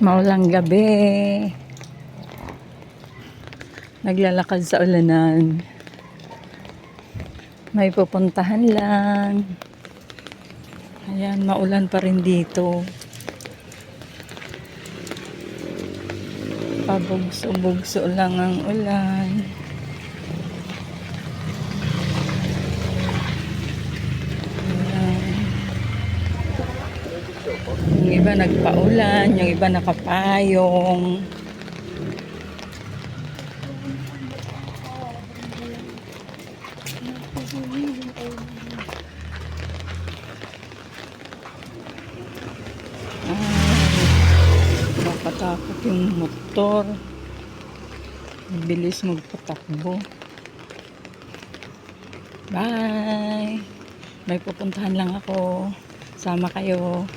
Maulang gabi. Naglalakad sa ulanan. May pupuntahan lang. Ayan, maulan pa rin dito. Pabugso-bugso lang ang ulan. Ayan. Yung iba nagpaulan, yung iba nakapayong. Nakatakot yung motor. Bilis magpatakbo. Bye! May pupuntahan lang ako. Sama kayo.